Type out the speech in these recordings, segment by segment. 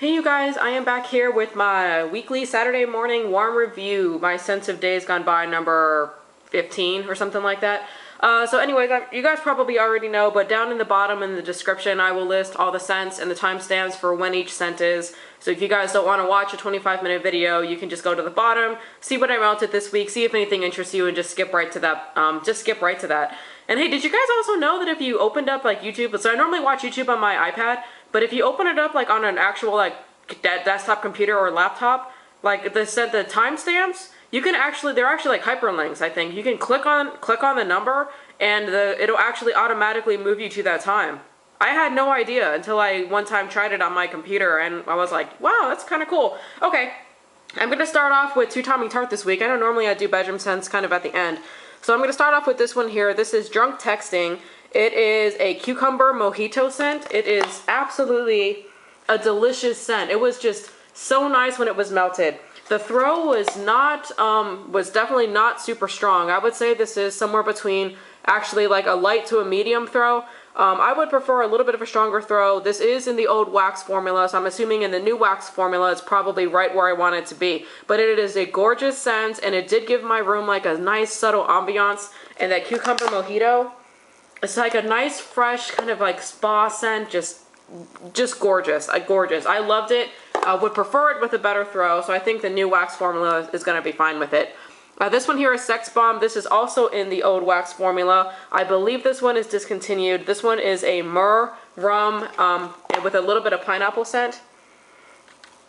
Hey you guys, I am back here with my weekly Saturday morning warm review, my Sense of Days Gone By number 15 or something like that. So anyways, you guys probably already know, but down in the bottom in the description I will list all the scents and the timestamps for when each scent is. So if you guys don't want to watch a 25-minute video, you can just go to the bottom, see what I melted this week, see if anything interests you, and just skip right to that. And hey, did you guys also know that if you opened up like YouTube, so I normally watch YouTube on my iPad, but if you open it up like on an actual like desktop computer or laptop, like the timestamps, you can actually, they're actually like hyperlinks, I think. You can click on the number and it'll actually automatically move you to that time. I had no idea until I one time tried it on my computer and I was like, wow, that's kind of cool. Okay, I'm going to start off with two-timing Tart this week. I know normally I do bedroom scents kind of at the end. So I'm going to start off with this one here. This is Drunk Texting. It is a cucumber mojito scent. It is absolutely a delicious scent. It was just so nice when it was melted. The throw was not, was definitely not super strong. I would say this is somewhere between actually like a light to a medium throw. I would prefer a little bit of a stronger throw. This is in the old wax formula, so I'm assuming in the new wax formula it's probably right where I want it to be. But it is a gorgeous scent, and it did give my room like a nice subtle ambiance. And that cucumber mojito, it's like a nice fresh kind of like spa scent, just gorgeous, gorgeous. I loved it. I would prefer it with a better throw, so I think the new wax formula is going to be fine with it. This one here is Sex Bomb. This is also in the old wax formula. I believe this one is discontinued. This one is a myrrh, rum, and with a little bit of pineapple scent.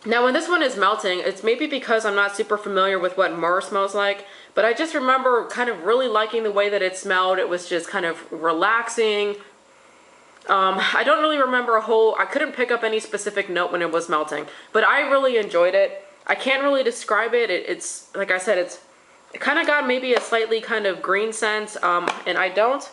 Now when this one is melting, it's maybe because I'm not super familiar with what myrrh smells like, but I just remember kind of really liking the way that it smelled. It was just kind of relaxing. I don't really remember I couldn't pick up any specific note when it was melting, but I really enjoyed it. I can't really describe it. It's, like I said, it kind of got maybe a slightly kind of green scent, and I don't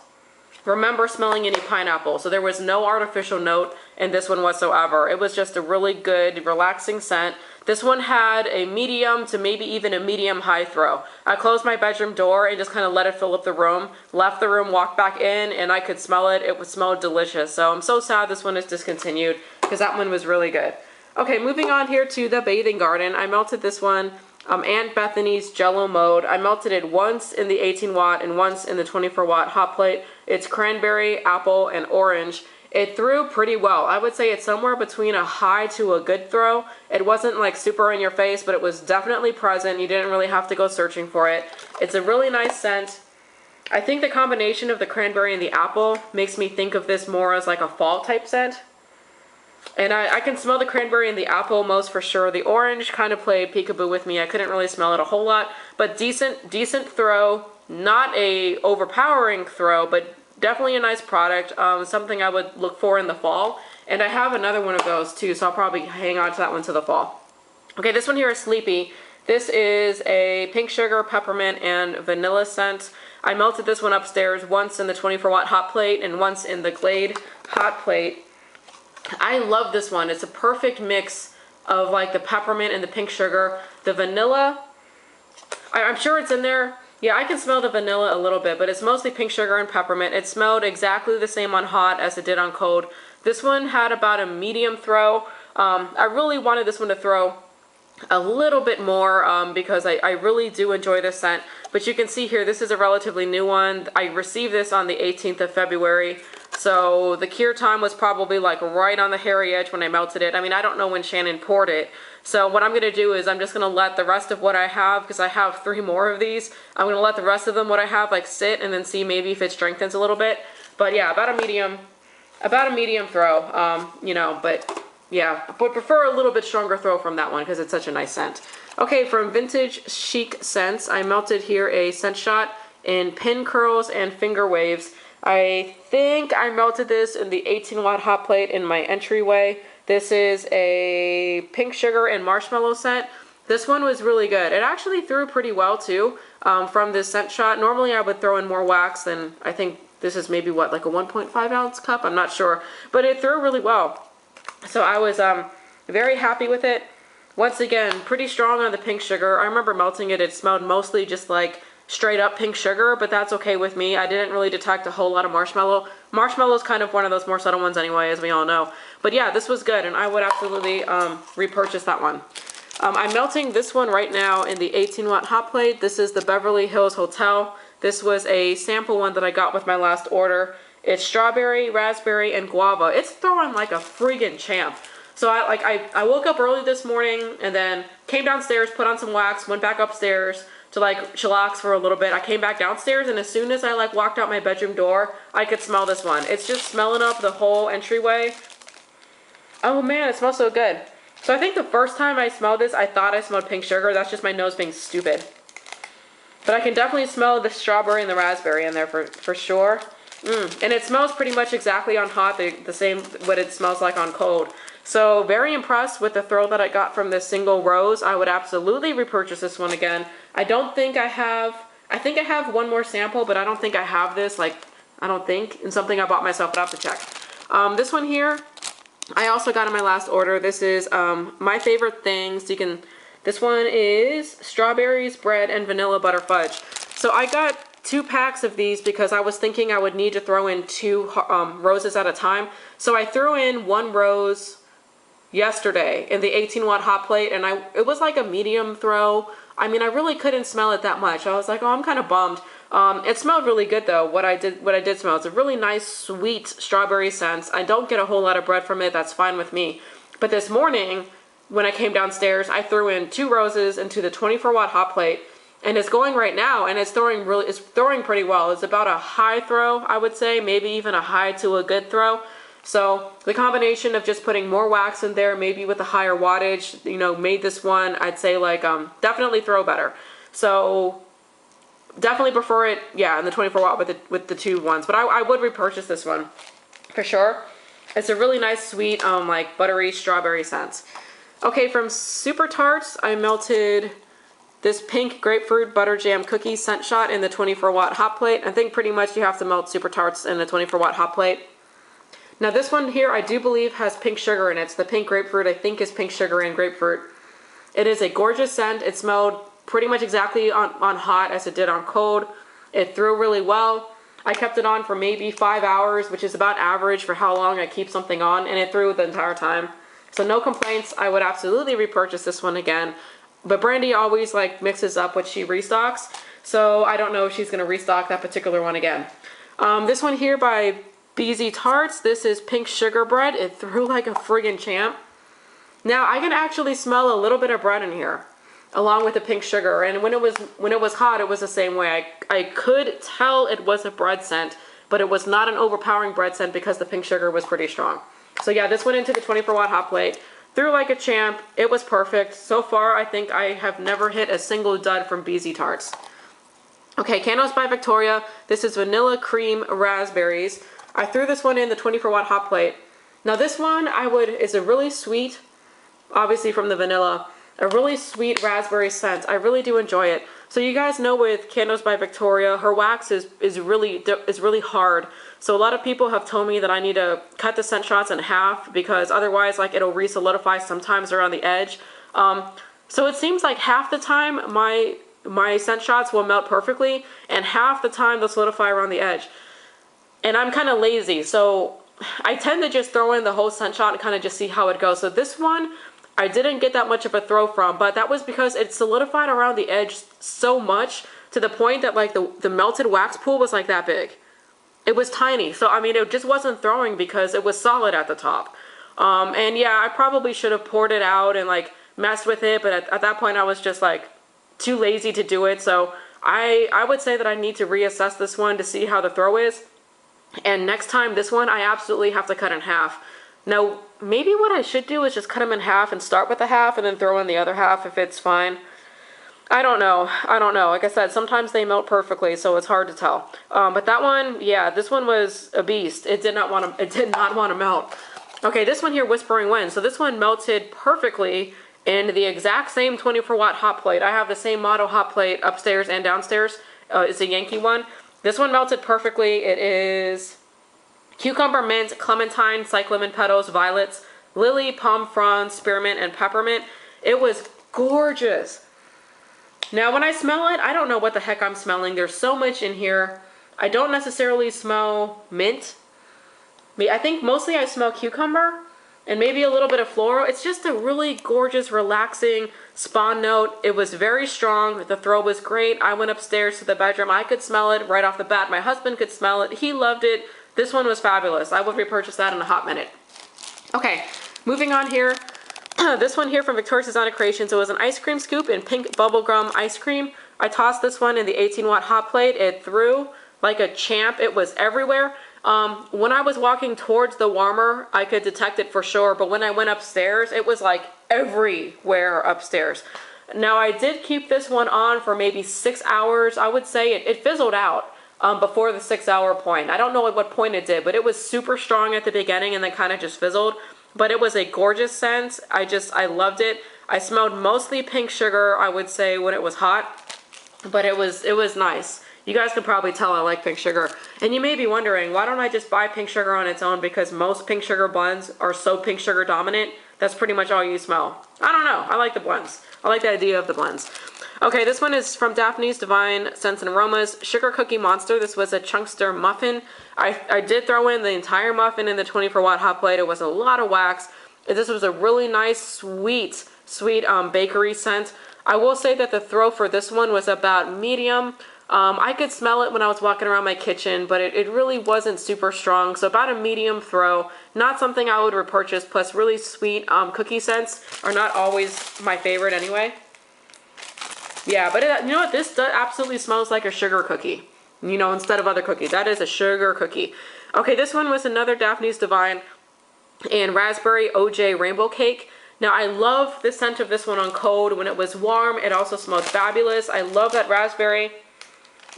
remember smelling any pineapple, so there was no artificial note in this one whatsoever. It was just a really good, relaxing scent. This one had a medium to maybe even a medium-high throw. I closed my bedroom door and just kind of let it fill up the room, left the room, walked back in, and I could smell it. It smelled delicious, so I'm so sad this one is discontinued because that one was really good. Okay, moving on here to the Bathing Garden. I melted this one. Aunt Bethany's Jell-O mode. I melted it once in the 18 watt and once in the 24 watt hot plate. It's cranberry, apple, and orange. It threw pretty well. I would say it's somewhere between a high to a good throw. It wasn't like super in your face, but it was definitely present. You didn't really have to go searching for it. It's a really nice scent. I think the combination of the cranberry and the apple makes me think of this more as like a fall type scent. And I can smell the cranberry and the apple most for sure. The orange kind of played peekaboo with me. I couldn't really smell it a whole lot, but decent throw. Not a overpowering throw, but definitely a nice product. Something I would look for in the fall. And I have another one of those too, so I'll probably hang on to that one to the fall. Okay, this one here is Sleepy. This is a pink sugar, peppermint, and vanilla scent. I melted this one upstairs once in the 24 watt hot plate and once in the Glade hot plate. I love this one. It's a perfect mix of like the peppermint and the pink sugar. The vanilla, I'm sure it's in there. Yeah, I can smell the vanilla a little bit, but it's mostly pink sugar and peppermint. It smelled exactly the same on hot as it did on cold. This one had about a medium throw. I really wanted this one to throw a little bit more because I really do enjoy this scent. But you can see here, this is a relatively new one. I received this on the 18th of February. So the cure time was probably like right on the hairy edge when I melted it. I mean, I don't know when Shannon poured it. So what I'm going to do is I'm just going to let the rest of what I have, because I have 3 more of these, I'm going to let the rest of them, what I have, like sit and then see maybe if it strengthens a little bit. But yeah, about a medium throw, you know, but yeah, would prefer a little bit stronger throw from that one because it's such a nice scent. Okay, from Vintage Chic Scents, I melted here a scent shot in Pin Curls and Finger Waves. I think I melted this in the 18 watt hot plate in my entryway. This is a pink sugar and marshmallow scent. This one was really good. It actually threw pretty well too from this scent shot. Normally I would throw in more wax than, I think this is maybe what, like a 1.5 ounce cup? I'm not sure. But it threw really well. So I was very happy with it. Once again, pretty strong on the pink sugar. I remember melting it. It smelled mostly just like straight up pink sugar, but that's okay with me. I didn't really detect a whole lot of marshmallow. Marshmallow is kind of one of those more subtle ones anyway, as we all know. But yeah, this was good, and I would absolutely repurchase that one. I'm melting this one right now in the 18-watt hot plate. This is the Beverly Hills Hotel. This was a sample one that I got with my last order. It's strawberry, raspberry, and guava. It's throwing like a friggin' champ. So I woke up early this morning and then came downstairs, put on some wax, went back upstairs to like chillax for a little bit. I came back downstairs, and as soon as I like walked out my bedroom door, I could smell this one. It's just smelling up the whole entryway. Oh man, it smells so good. So I think the first time I smelled this, I thought I smelled pink sugar. That's just my nose being stupid. But I can definitely smell the strawberry and the raspberry in there for sure. And it smells pretty much exactly on hot, the same what it smells like on cold. So very impressed with the throw that I got from this single rose. I would absolutely repurchase this one again. I think I have one more sample, but I don't think I have this. Like, I don't think. It's something I bought myself, but I have to check. This one here, I also got in my last order. This is my favorite things. This one is strawberries, bread, and vanilla butter fudge. So I got 2 packs of these because I was thinking I would need to throw in 2 roses at a time. So I threw in 1 rose yesterday in the 18-watt hot plate, and it was like a medium throw. I mean, I really couldn't smell it that much. I was like, oh, I'm kind of bummed. It smelled really good though. What I did smell, it's a really nice sweet strawberry scent. I don't get a whole lot of bread from it. That's fine with me. But this morning when I came downstairs, I threw in 2 roses into the 24-watt hot plate, and it's going right now, and it's throwing pretty well. It's about a high throw, I would say, maybe even a high to a good throw. So the combination of just putting more wax in there, maybe with a higher wattage, you know, made this one, I'd say, like, definitely throw better. So definitely prefer it, yeah, in the 24-watt with the 2 ones. But I would repurchase this one for sure. It's a really nice, sweet, like buttery strawberry scent. Okay, from Super Tarts, I melted this pink grapefruit butter jam cookie scent shot in the 24-watt hot plate. I think pretty much you have to melt Super Tarts in the 24-watt hot plate. Now this one here, I do believe has pink sugar in it. It's the pink grapefruit, I think, is pink sugar and grapefruit. It is a gorgeous scent. It smelled pretty much exactly on hot as it did on cold. It threw really well. I kept it on for maybe 5 hours, which is about average for how long I keep something on, and it threw the entire time. So no complaints. I would absolutely repurchase this one again. But Brandy always like mixes up what she restocks, so I don't know if she's going to restock that particular one again. This one here by Beezy Tarts, this is pink sugar bread. It threw like a friggin' champ. Now I can actually smell a little bit of bread in here, along with the pink sugar. And when it was hot, it was the same way. I could tell it was a bread scent, but it was not an overpowering bread scent because the pink sugar was pretty strong. So yeah, this went into the 24-watt hot plate. Threw like a champ. It was perfect. So far, I think I have never hit a single dud from Beezy Tarts. Okay, Candles by Victoria. This is vanilla cream raspberries. I threw this one in the 24-watt hot plate. Now this one is a really sweet, obviously from the vanilla, a really sweet raspberry scent. I really do enjoy it. So you guys know with Candles by Victoria, her wax is really hard. So a lot of people have told me that I need to cut the scent shots in half because otherwise, like, it'll re-solidify sometimes around the edge. So it seems like half the time my scent shots will melt perfectly, and half the time they'll solidify around the edge. And I'm kind of lazy, so I tend to just throw in the whole scent shot and kind of just see how it goes. So this one, I didn't get that much of a throw from, but that was because it solidified around the edge so much to the point that like the melted wax pool was like that big. It was tiny, so I mean it just wasn't throwing because it was solid at the top. And yeah, I probably should have poured it out and like messed with it, but at that point I was just like too lazy to do it. So I would say that I need to reassess this one to see how the throw is. And next time, this one I absolutely have to cut in half. Now, maybe what I should do is just cut them in half and start with the half and then throw in the other half if it's fine. I don't know. Like I said, sometimes they melt perfectly, so it's hard to tell. But that one, yeah, this one was a beast. It did not want to melt. Okay, this one here, Whispering Wind. So this one melted perfectly in the exact same 24-watt hot plate. I have the same model hot plate upstairs and downstairs. It's a Yankee one. This one melted perfectly. It is cucumber, mint, clementine, cyclamen petals, violets, lily, palm frond, spearmint, and peppermint. It was gorgeous. Now when I smell it, I don't know what the heck I'm smelling. There's so much in here. I don't necessarily smell mint. I think mostly I smell cucumber and maybe a little bit of floral. It's just a really gorgeous, relaxing spawn note. It was very strong. The throw was great. I went upstairs to the bedroom. I could smell it right off the bat. My husband could smell it. He loved it. This one was fabulous. I would repurchase that in a hot minute. Okay, moving on here. This one here from Victoria's Designer Creations. It was an ice cream scoop in pink bubblegum ice cream. I tossed this one in the 18-watt hot plate. It threw like a champ. It was everywhere. When I was walking towards the warmer, I could detect it for sure, but when I went upstairs, it was like everywhere upstairs. Now, I did keep this one on for maybe 6 hours. I would say it fizzled out before the 6-hour point. I don't know at what point it did, but it was super strong at the beginning and then kind of just fizzled. But it was a gorgeous scent. I loved it. I smelled mostly pink sugar, I would say, when it was hot, but it was nice. You guys can probably tell I like pink sugar. And you may be wondering, why don't I just buy pink sugar on its own? Because most pink sugar blends are so pink sugar dominant, that's pretty much all you smell. I don't know. I like the blends. I like the idea of the blends. Okay, this one is from Daphne's Divine Scents and Aromas Sugar Cookie Monster. This was a chunkster muffin. I did throw in the entire muffin in the 24-watt hot plate. It was a lot of wax. This was a really nice, sweet bakery scent. I will say that the throw for this one was about medium. I could smell it when I was walking around my kitchen, but it really wasn't super strong. So about a medium throw, not something I would repurchase, plus really sweet cookie scents are not always my favorite anyway. Yeah, but you know what? This absolutely smells like a sugar cookie, you know, instead of other cookies. That is a sugar cookie. Okay, this one was another Daphne's Divine and Raspberry OJ Rainbow Cake. Now, I love the scent of this one on cold. When it was warm, it also smelled fabulous. I love that raspberry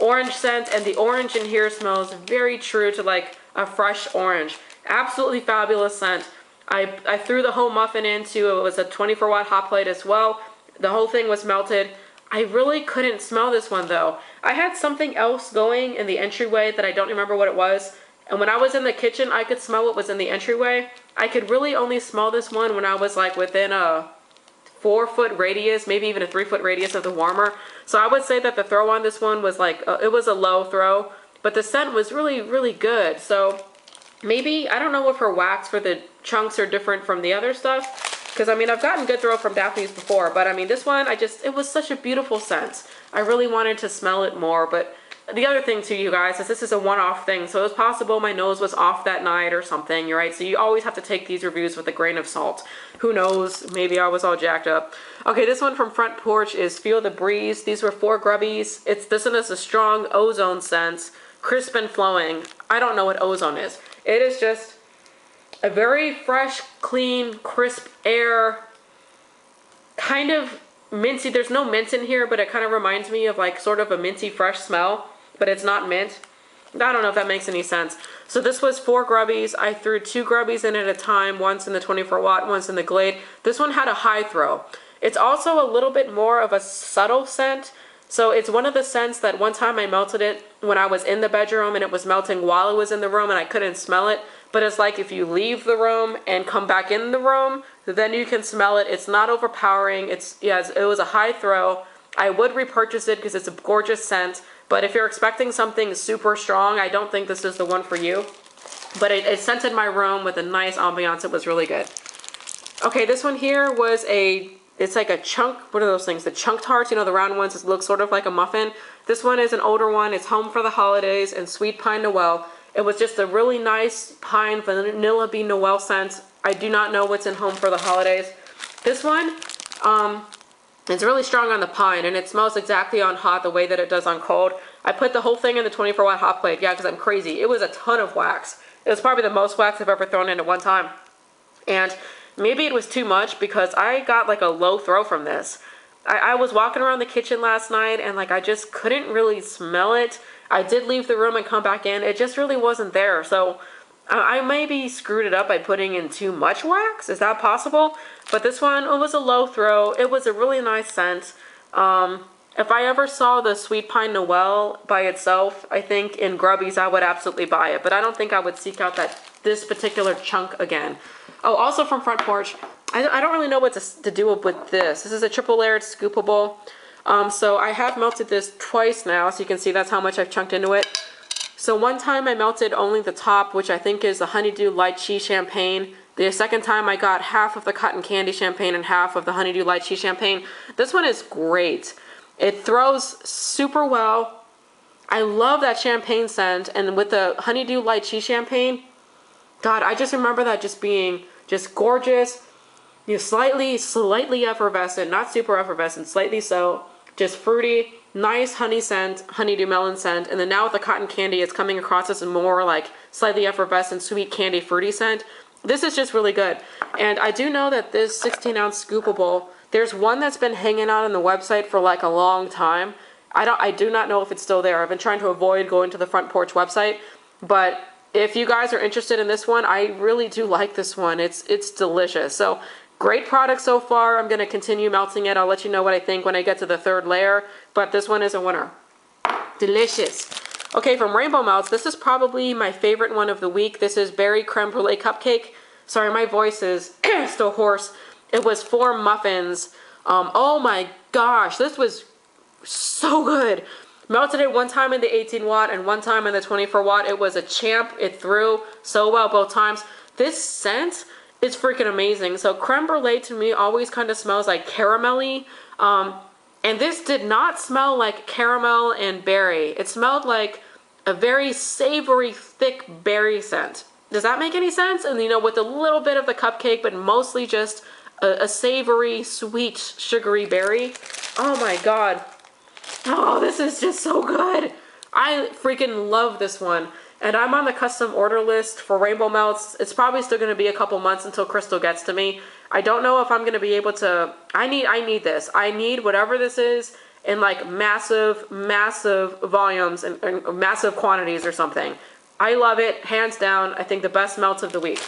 orange scent, and the orange in here smells very true to like a fresh orange. Absolutely fabulous scent. I threw the whole muffin into, it was a 24-watt hot plate as well. The whole thing was melted. I really couldn't smell this one though. I had something else going in the entryway that I don't remember what it was. And when I was in the kitchen, I could smell what was in the entryway. I could really only smell this one when I was like within a 4-foot radius, maybe even a 3-foot radius of the warmer. So I would say that the throw on this one was like, it was a low throw, but the scent was really, really good. So maybe, I don't know if her wax for the chunks are different from the other stuff. Because I mean, I've gotten good throw from Daphne's before, but I mean, this one, it was such a beautiful scent. I really wanted to smell it more, but the other thing too, you guys, is this is a one-off thing. So it's possible my nose was off that night or something, right? So you always have to take these reviews with a grain of salt. Who knows? Maybe I was all jacked up. Okay, this one from Front Porch is Feel the Breeze. These were 4 grubbies. This one is a strong ozone scent, crisp and flowing. I don't know what ozone is. It is just a very fresh, clean, crisp air, kind of minty. There's no mint in here, but it kind of reminds me of like sort of a minty fresh smell, but it's not mint. I don't know if that makes any sense. So this was 4 grubbies. I threw 2 grubbies in at a time, once in the 24-watt, once in the Glade. This one had a high throw. It's also a little bit more of a subtle scent. So it's one of the scents that one time I melted it when I was in the bedroom and it was melting while it was in the room and I couldn't smell it. But it's like if you leave the room and come back in the room, then you can smell it. It's not overpowering. It was a high throw. I would repurchase it because it's a gorgeous scent. But if you're expecting something super strong, I don't think this is the one for you. But it scented my room with a nice ambiance. It was really good. Okay, this one here was it's like a chunk, what are those things? The chunk tarts, you know, the round ones. It looks sort of like a muffin. This one is an older one. It's Home for the Holidays and Sweet Pine Noel. It was just a really nice pine vanilla bean Noel scent. I do not know what's in Home for the Holidays. This one, it's really strong on the pine and it smells exactly on hot the way that it does on cold. I put the whole thing in the 24-watt hot plate, yeah, because I'm crazy. It was a ton of wax. It was probably the most wax I've ever thrown in at one time. And maybe it was too much because I got like a low throw from this. I was walking around the kitchen last night and like I just couldn't really smell it. I did leave the room and come back in. It just really wasn't there. So I maybe screwed it up by putting in too much wax. Is that possible? But this one, it was a low throw. It was a really nice scent. If I ever saw the Sweet Pine Noel by itself, I think in Grubbies I would absolutely buy it. But I don't think I would seek out this particular chunk again. Oh, also from Front Porch, I don't really know what to do with this. This is a triple layered scoopable. So I have melted this twice now, so you can see that's how much I've chunked into it. So one time I melted only the top, which I think is the Honeydew Lychee Champagne. The second time I got half of the cotton candy champagne and half of the Honeydew Lychee Champagne. This one is great. It throws super well. I love that champagne scent, and with the Honeydew Lychee Champagne, God, I just remember that just being just gorgeous. You know, slightly effervescent, not super effervescent, slightly so. Just fruity, nice honey scent, honeydew melon scent, and then now with the cotton candy, it's coming across as a more like slightly effervescent, sweet candy, fruity scent. This is just really good. And I do know that this 16-ounce scoopable, there's one that's been hanging out on the website for like a long time. I do not know if it's still there. I've been trying to avoid going to the Front Porch website, but if you guys are interested in this one, I really do like this one. It's delicious. So great product so far. I'm going to continue melting it. I'll let you know what I think when I get to the third layer, but this one is a winner. Delicious. Okay, from Rainbow Melts, this is probably my favorite one of the week. This is Berry Creme Brulee Cupcake. Sorry, my voice is still hoarse. It was 4 muffins. Oh my gosh, this was so good. Melted it one time in the 18 watt and one time in the 24 watt. It was a champ. It threw so well both times. This scent is freaking amazing. So creme brulee to me always kind of smells like caramelly. And this did not smell like caramel and berry. It smelled like a very savory, thick berry scent. Does that make any sense? And you know, with a little bit of the cupcake, but mostly just a savory, sweet, sugary berry. Oh my God. Oh, this is just so good. I freaking love this one. And I'm on the custom order list for Rainbow Melts. It's probably still going to be a couple months until Crystal gets to me. I don't know if I'm going to be able to... I need this. I need whatever this is in like massive volumes and massive quantities or something. I love it. Hands down. I think the best melts of the week.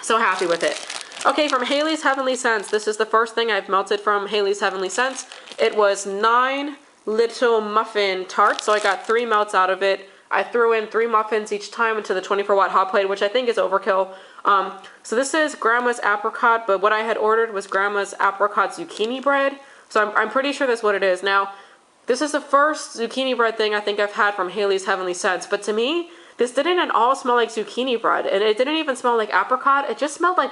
So happy with it. Okay, from Haley's Heavenly Scents. This is the first thing I've melted from Haley's Heavenly Scents. It was 9 little muffin tarts, so I got 3 melts out of it. I threw in 3 muffins each time into the 24 watt hot plate, which I think is overkill. So this is Gramma's apricot, but what I had ordered was Gramma's apricot zucchini bread. So I'm pretty sure that's what it is. Now, this is the first zucchini bread thing I think I've had from Haley's Heavenly Scents, but to me, this didn't at all smell like zucchini bread, and it didn't even smell like apricot. It just smelled like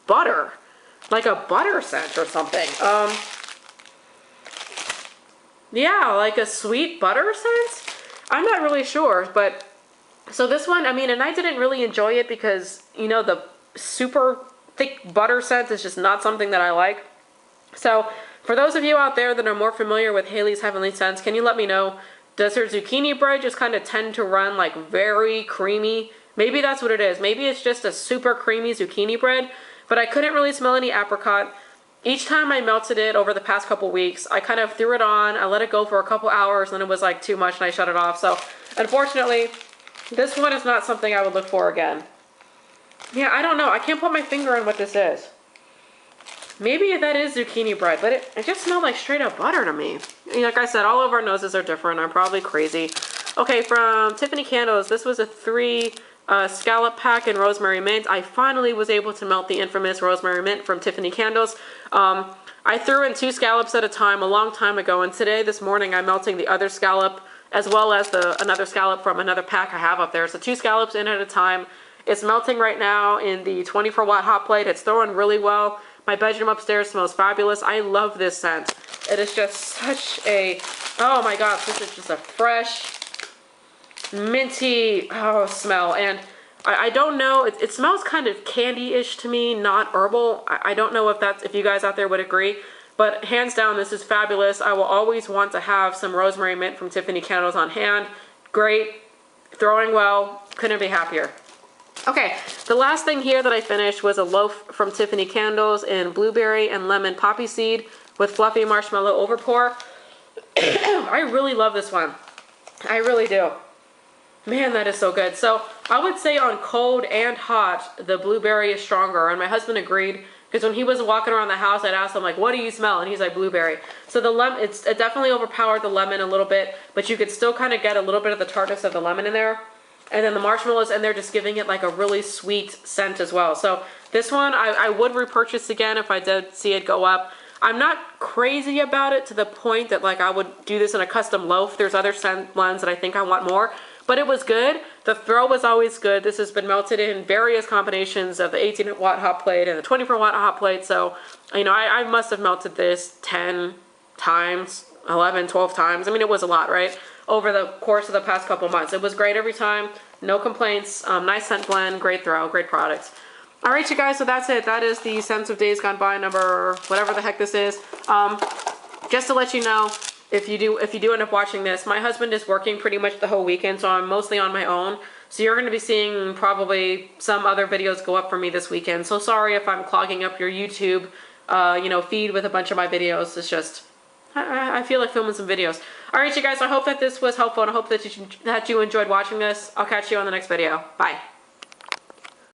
butter, like a butter scent or something. Yeah, like a sweet butter scent? I'm not really sure, but so this one, I mean, and I didn't really enjoy it because, you know, the super thick butter scent is just not something that I like. So for those of you out there that are more familiar with Haley's Heavenly Scents, can you let me know, does her zucchini bread just kind of tend to run like very creamy? Maybe that's what it is. Maybe it's just a super creamy zucchini bread, but I couldn't really smell any apricot. Each time I melted it over the past couple weeks, I kind of threw it on, I let it go for a couple hours, and then it was like too much and I shut it off. So unfortunately, this one is not something I would look for again. Yeah, I don't know. I can't put my finger on what this is. Maybe that is zucchini bread, but it just smelled like straight up butter to me. Like I said, all of our noses are different. I'm probably crazy. Okay, from Tiffany Candles, this was a 3 scallop pack in rosemary mint. I finally was able to melt the infamous rosemary mint from Tiffany Candles. I threw in 2 scallops at a time a long time ago, and today, this morning, I'm melting the other scallop as well as another scallop from another pack I have up there. So 2 scallops in at a time. It's melting right now in the 24 watt hot plate. It's throwing really well. My bedroom upstairs smells fabulous. I love this scent. It is just such a, oh my gosh, this is just a fresh, minty smell. And I don't know, it smells kind of candy-ish to me, not herbal. I don't know if you guys out there would agree, but hands down, this is fabulous. I will always want to have some rosemary mint from Tiffany Candles on hand. Great, throwing well, couldn't be happier. Okay, the last thing here that I finished was a loaf from Tiffany Candles in blueberry and lemon poppy seed with fluffy marshmallow overpour. I really love this one. I really do. Man, that is so good. So I would say on cold and hot, the blueberry is stronger. And my husband agreed because when he was walking around the house, I'd ask him like, what do you smell? And he's like, blueberry. So the it definitely overpowered the lemon a little bit, but you could still kind of get a little bit of the tartness of the lemon in there. And then the marshmallows in there just giving it like a really sweet scent as well. So this one I would repurchase again if I did see it go up. I'm not crazy about it to the point that like I would do this in a custom loaf. There's other scent blends that I think I want more, but it was good. The throw was always good. This has been melted in various combinations of the 18-watt hot plate and the 24-watt hot plate. So, you know, I must have melted this 10 times, 11, 12 times. I mean, it was a lot, right? Over the course of the past couple months. It was great every time. No complaints. Nice scent blend. Great throw. Great products. All right, you guys, so that's it. That is the Scents of Days Gone By number, whatever the heck this is. Just to let you know, if you do end up watching this, my husband is working pretty much the whole weekend, so I'm mostly on my own. So you're going to be seeing probably some other videos go up for me this weekend. So sorry if I'm clogging up your YouTube, you know, feed with a bunch of my videos. It's just, I feel like filming some videos. All right, you guys, I hope that this was helpful, and I hope that you enjoyed watching this. I'll catch you on the next video. Bye.